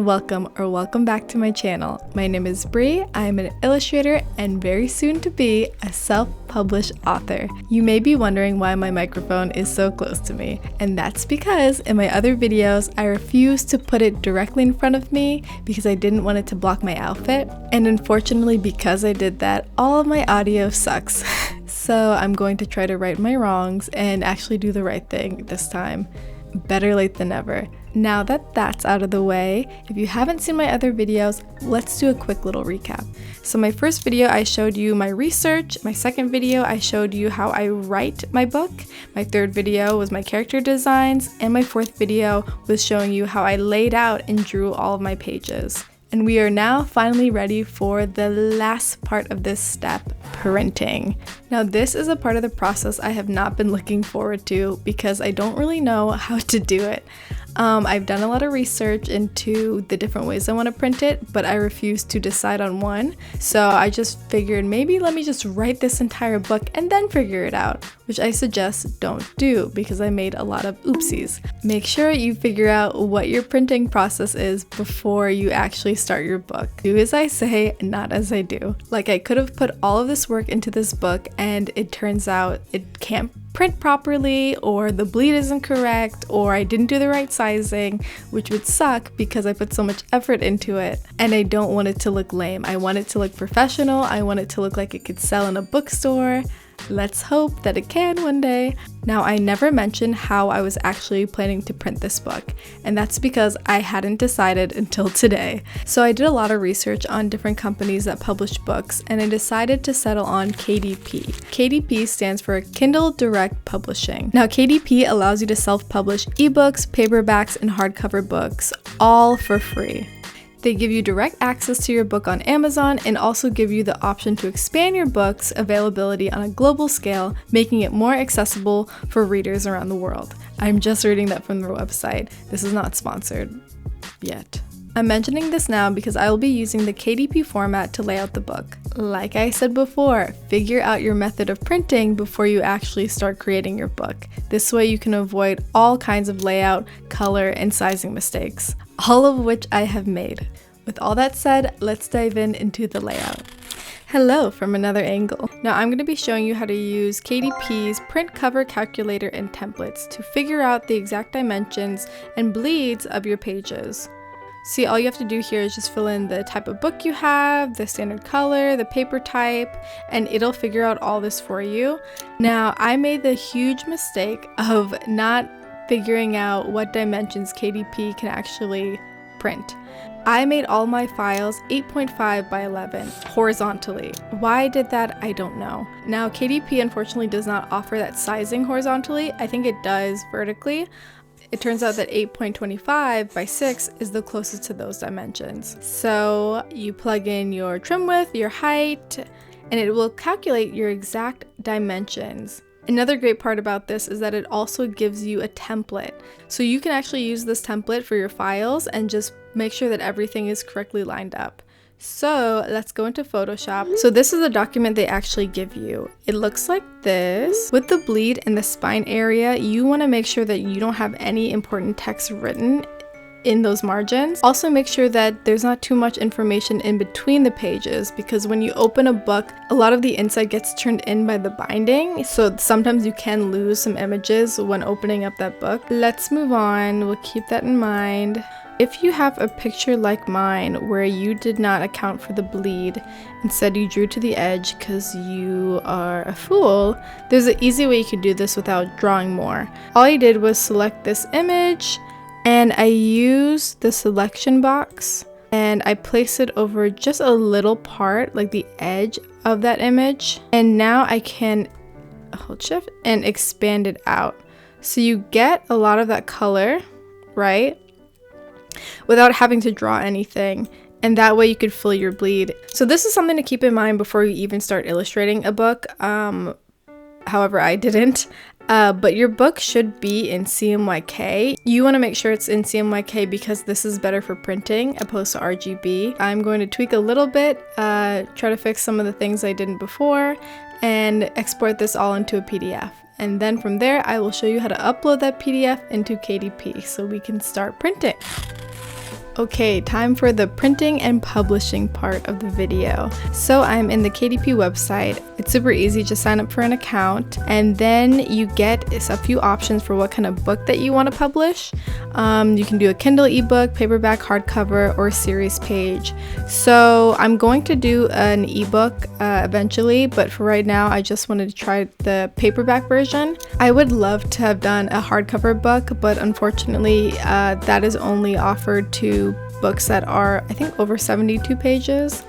and welcome back to my channel. My name is Bree. I'm an illustrator and very soon to be a self-published author. You may be wondering why my microphone is so close to me, and that's because in my other videos I refused to put it directly in front of me because I didn't want it to block my outfit, and unfortunately because I did that, all of my audio sucks. So I'm going to try to right my wrongs and actually do the right thing this time. Better late than never. Now that that's out of the way, if you haven't seen my other videos, let's do a quick little recap. So my first video I showed you my research, my second video I showed you how I write my book, my third video was my character designs, and my fourth video was showing you how I laid out and drew all of my pages. And we are now finally ready for the last part of this step, printing. Now this is a part of the process I have not been looking forward to because I don't really know how to do it. I've done a lot of research into the different ways I want to print it, but I refuse to decide on one. So I just figured maybe let me just write this entire book and then figure it out, which I suggest don't do because I made a lot of oopsies. Make sure you figure out what your printing process is before you actually start your book. Do as I say, not as I do. Like I could have put all of this work into this book and it turns out it can't print properly, or the bleed isn't correct, or I didn't do the right sizing, which would suck because I put so much effort into it and I don't want it to look lame. I want it to look professional. I want it to look like it could sell in a bookstore. Let's hope that it can one day. Now, I never mentioned how I was actually planning to print this book, and that's because I hadn't decided until today. So I did a lot of research on different companies that publish books, and I decided to settle on KDP. KDP stands for Kindle Direct Publishing. Now, KDP allows you to self-publish ebooks, paperbacks, and hardcover books, all for free. They give you direct access to your book on Amazon and also give you the option to expand your book's availability on a global scale, making it more accessible for readers around the world. I'm just reading that from their website. This is not sponsored yet. I'm mentioning this now because I will be using the KDP format to lay out the book. Like I said before, figure out your method of printing before you actually start creating your book. This way you can avoid all kinds of layout, color, and sizing mistakes, all of which I have made. With all that said, let's dive into the layout. Hello from another angle. Now I'm going to be showing you how to use KDP's print cover calculator and templates to figure out the exact dimensions and bleeds of your pages. See, all you have to do here is just fill in the type of book you have, the standard color, the paper type, and it'll figure out all this for you. Now, I made the huge mistake of not figuring out what dimensions KDP can actually print. I made all my files 8.5 by 11 horizontally. Why I did that, I don't know. Now, KDP unfortunately does not offer that sizing horizontally. I think it does vertically. It turns out that 8.25 by 6 is the closest to those dimensions. So you plug in your trim width, your height, and it will calculate your exact dimensions. Another great part about this is that it also gives you a template. So you can actually use this template for your files and just make sure that everything is correctly lined up. So let's go into Photoshop. So this is the document they actually give you. It looks like this. With the bleed in the spine area, you want to make sure that you don't have any important text written in those margins. Also make sure that there's not too much information in between the pages because when you open a book, a lot of the inside gets turned in by the binding. So sometimes you can lose some images when opening up that book. Let's move on. We'll keep that in mind. If you have a picture like mine where you did not account for the bleed, instead you drew to the edge because you are a fool, there's an easy way you can do this without drawing more. All I did was select this image and I used the selection box and I placed it over just a little part, like the edge of that image. And now I can hold shift and expand it out. So you get a lot of that color, right? Without having to draw anything, and that way you could fill your bleed. So this is something to keep in mind before you even start illustrating a book. However, I didn't. But your book should be in CMYK. You want to make sure it's in CMYK because this is better for printing opposed to RGB. I'm going to tweak a little bit, try to fix some of the things I didn't before, and export this all into a PDF. And then from there, I will show you how to upload that PDF into KDP so we can start printing. Okay, time for the printing and publishing part of the video. So I'm in the KDP website. It's super easy, just sign up for an account and then you get a few options for what kind of book that you want to publish. You can do a Kindle ebook, paperback, hardcover, or series page. So I'm going to do an ebook eventually, but for right now I just wanted to try the paperback version. I would love to have done a hardcover book, but unfortunately that is only offered to books that are, I think, over 72 pages,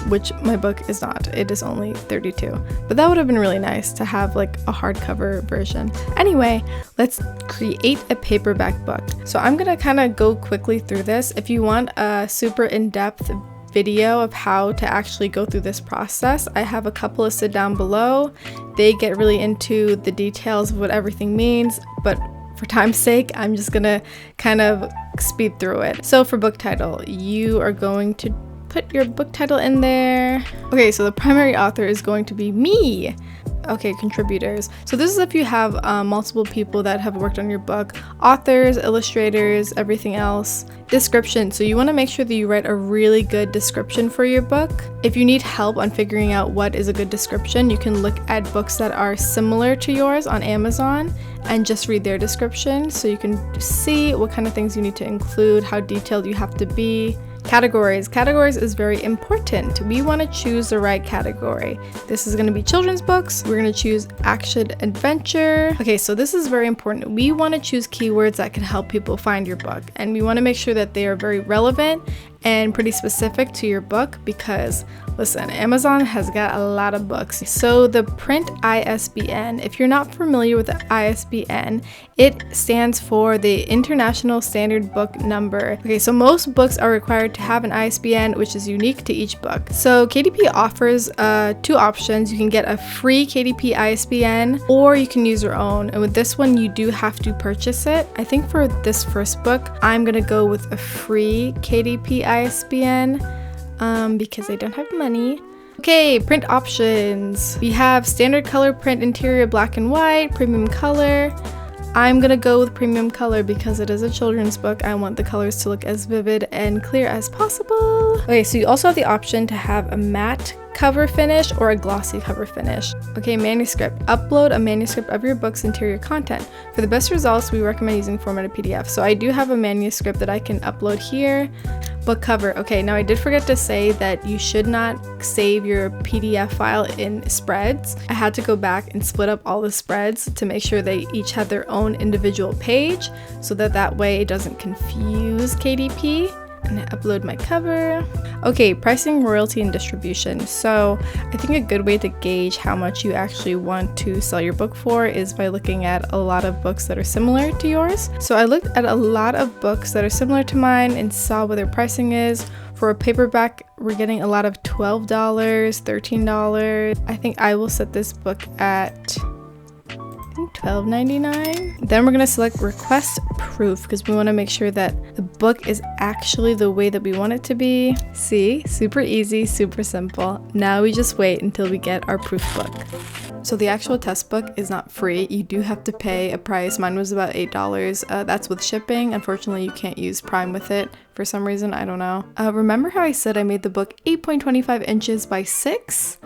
which my book is not. It is only 32. But that would have been really nice to have like a hardcover version. Anyway, let's create a paperback book. So I'm gonna kind of go quickly through this. If you want a super in-depth video of how to actually go through this process, I have a couple listed down below. They get really into the details of what everything means, but for time's sake, I'm just gonna kind of speed through it. So for book title, you are going to put your book title in there. Okay, so the primary author is going to be me. Okay, contributors. So this is if you have multiple people that have worked on your book, authors, illustrators, everything else. Description. So you want to make sure that you write a really good description for your book. If you need help on figuring out what is a good description, you can look at books that are similar to yours on Amazon and just read their description so you can see what kind of things you need to include, how detailed you have to be. Categories. Categories is very important. We want to choose the right category. This is going to be children's books. We're going to choose action adventure. Okay, so this is very important. We want to choose keywords that can help people find your book, and we want to make sure that they are very relevant and pretty specific to your book because, listen, Amazon has got a lot of books. So the print ISBN, if you're not familiar with the ISBN, it stands for the International Standard Book Number. Okay, so most books are required to have an ISBN, which is unique to each book. So KDP offers two options. You can get a free KDP ISBN or you can use your own. And with this one, you do have to purchase it. I think for this first book, I'm gonna go with a free KDP ISBN because I don't have money. Okay, print options. We have standard color print interior black and white, premium color. I'm gonna go with premium color because it is a children's book. I want the colors to look as vivid and clear as possible. Okay, so you also have the option to have a matte cover finish or a glossy cover finish. Okay, manuscript. Upload a manuscript of your book's interior content. For the best results, we recommend using formatted PDF. So I do have a manuscript that I can upload here. Book cover. Okay, now I did forget to say that you should not save your PDF file in spreads. I had to go back and split up all the spreads to make sure they each have their own individual page so that way it doesn't confuse KDP. And I upload my cover. Okay, pricing, royalty, and distribution. So I think a good way to gauge how much you actually want to sell your book for is by looking at a lot of books that are similar to yours. So I looked at a lot of books that are similar to mine and saw what their pricing is. For a paperback, we're getting a lot of $12, $13. I think I will set this book at $12.99. Then we're going to select request proof because we want to make sure that the book is actually the way that we want it to be. See, super easy, super simple. Now we just wait until we get our proof book. So the actual test book is not free. You do have to pay a price. Mine was about $8. That's with shipping. Unfortunately, you can't use Prime with it for some reason. I don't know. Remember how I said I made the book 8.25 inches by 6?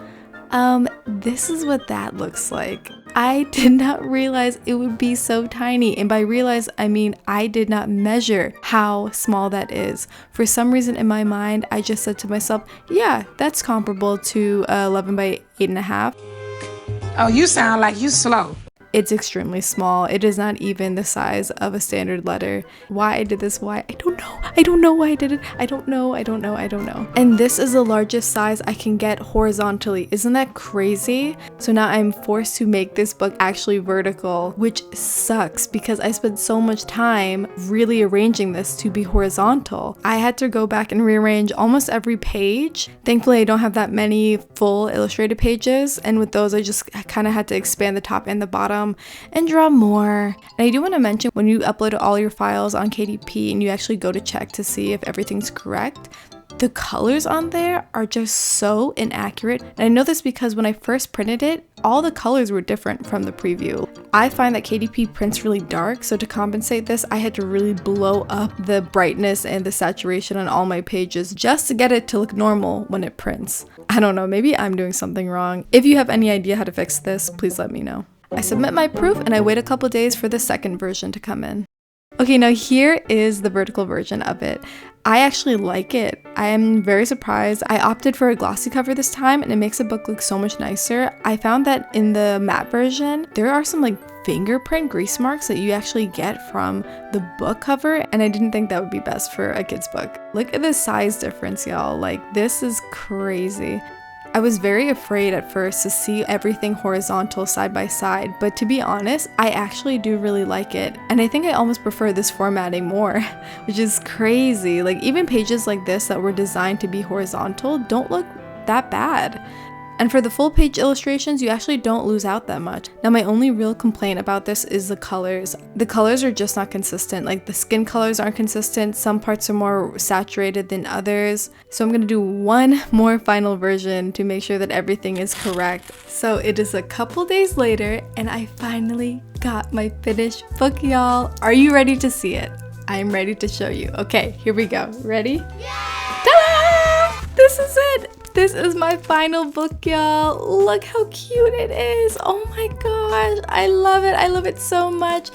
This is what that looks like. I did not realize it would be so tiny, and by realize I mean I did not measure how small that is. For some reason in my mind, I just said to myself, yeah, that's comparable to 11 by 8.5. Oh, you sound like you slow. It's extremely small. It is not even the size of a standard letter. Why I did this, why? I don't know. I don't know why I did it. I don't know. And this is the largest size I can get horizontally. Isn't that crazy? So now I'm forced to make this book actually vertical, which sucks because I spent so much time really arranging this to be horizontal. I had to go back and rearrange almost every page. Thankfully, I don't have that many full illustrated pages, and with those, I just kind of had to expand the top and the bottom and draw more. And I do want to mention, when you upload all your files on KDP and you actually go to check to see if everything's correct, the colors on there are just so inaccurate. And I know this because when I first printed it, all the colors were different from the preview. I find that KDP prints really dark, so to compensate this, I had to really blow up the brightness and the saturation on all my pages just to get it to look normal when it prints. I don't know, maybe I'm doing something wrong. If you have any idea how to fix this, please let me know. I submit my proof and I wait a couple days for the second version to come in. Okay, now here is the vertical version of it. I actually like it. I am very surprised. I opted for a glossy cover this time and it makes the book look so much nicer. I found that in the matte version, there are some like fingerprint grease marks that you actually get from the book cover, and I didn't think that would be best for a kid's book. Look at the size difference, y'all. Like, this is crazy. I was very afraid at first to see everything horizontal side by side, but to be honest, I actually do really like it. And I think I almost prefer this formatting more, which is crazy. Like, even pages like this that were designed to be horizontal don't look that bad. And for the full page illustrations, you actually don't lose out that much. Now, my only real complaint about this is the colors. The colors are just not consistent. Like, the skin colors aren't consistent. Some parts are more saturated than others. So I'm gonna do one more final version to make sure that everything is correct. So it is a couple days later and I finally got my finished book, y'all. Are you ready to see it? I'm ready to show you. Okay, here we go. Ready? Yeah! Ta-da! This is it! This is my final book, y'all. Look how cute it is. Oh my gosh, I love it. I love it so much.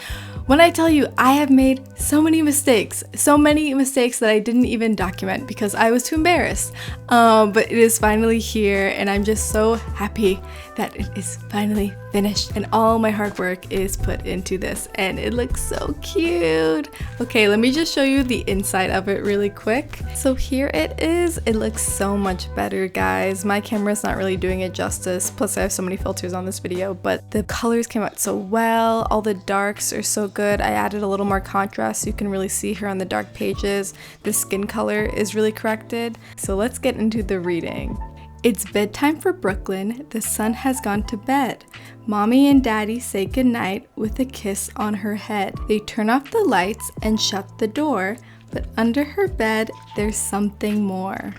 When I tell you, I have made so many mistakes that I didn't even document because I was too embarrassed. But it is finally here and I'm just so happy that it is finally finished and all my hard work is put into this and it looks so cute. Okay, let me just show you the inside of it really quick. So here it is. It looks so much better, guys. My camera's not really doing it justice, plus I have so many filters on this video, but the colors came out so well. All the darks are so good. I added a little more contrast so you can really see here on the dark pages. The skin color is really corrected. So let's get into the reading. It's bedtime for Brooklyn. The sun has gone to bed. Mommy and Daddy say goodnight with a kiss on her head. They turn off the lights and shut the door, but under her bed there's something more.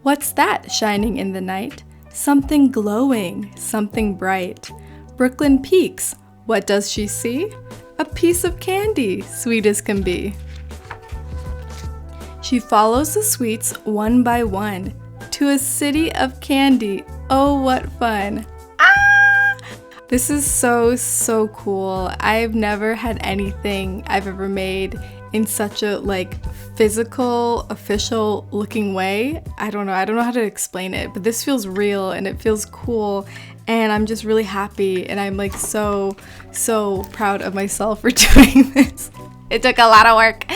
What's that shining in the night? Something glowing, something bright. Brooklyn peeks. What does she see? A piece of candy, sweet as can be. She follows the sweets one by one to a city of candy. Oh, what fun. This is so cool. I've never had anything I've ever made in such a like physical, official looking way. I don't know how to explain it, but this feels real and it feels cool and I'm just really happy and I'm like so proud of myself for doing this. It took a lot of work,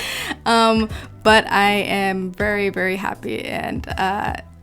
but I am very happy and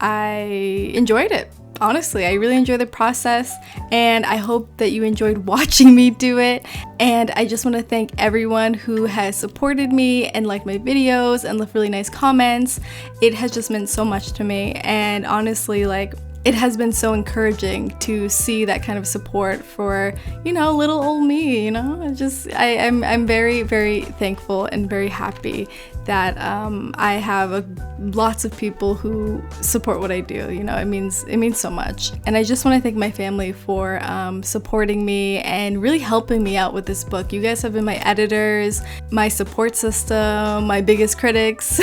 I enjoyed it. Honestly, I really enjoy the process and I hope that you enjoyed watching me do it. And I just want to thank everyone who has supported me and liked my videos and left really nice comments. It has just meant so much to me and honestly, like, it has been so encouraging to see that kind of support for, you know, little old me, you know. I'm very thankful and very happy that I have lots of people who support what I do. You know, it means so much. And I just want to thank my family for supporting me and really helping me out with this book. You guys have been my editors, my support system, my biggest critics,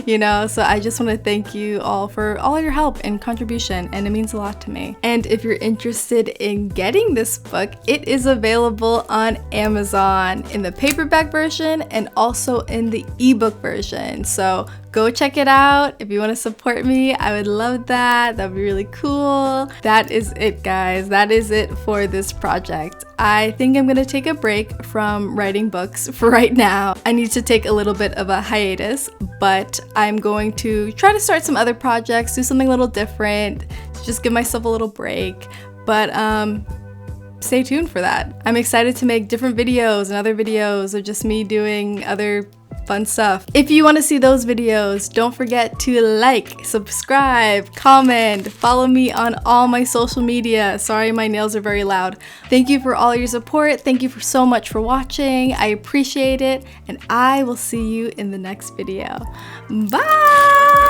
you know, so I just want to thank you all for all your help and contribution, and it means a lot to me. And if you're interested in getting this book, it is available on Amazon in the paperback version and also in the ebook version. So go check it out. If you want to support me, I would love that. That would be really cool. That is it, guys. That is it for this project. I think I'm gonna take a break from writing books for right now. I need to take a little bit of a hiatus, but I'm going to try to start some other projects, do something a little different, just give myself a little break. But stay tuned for that. I'm excited to make different videos and other videos of just me doing other fun stuff. If you want to see those videos, don't forget to like, subscribe, comment, follow me on all my social media. Sorry, my nails are very loud. Thank you for all your support. Thank you so much for watching. I appreciate it, and I will see you in the next video. Bye!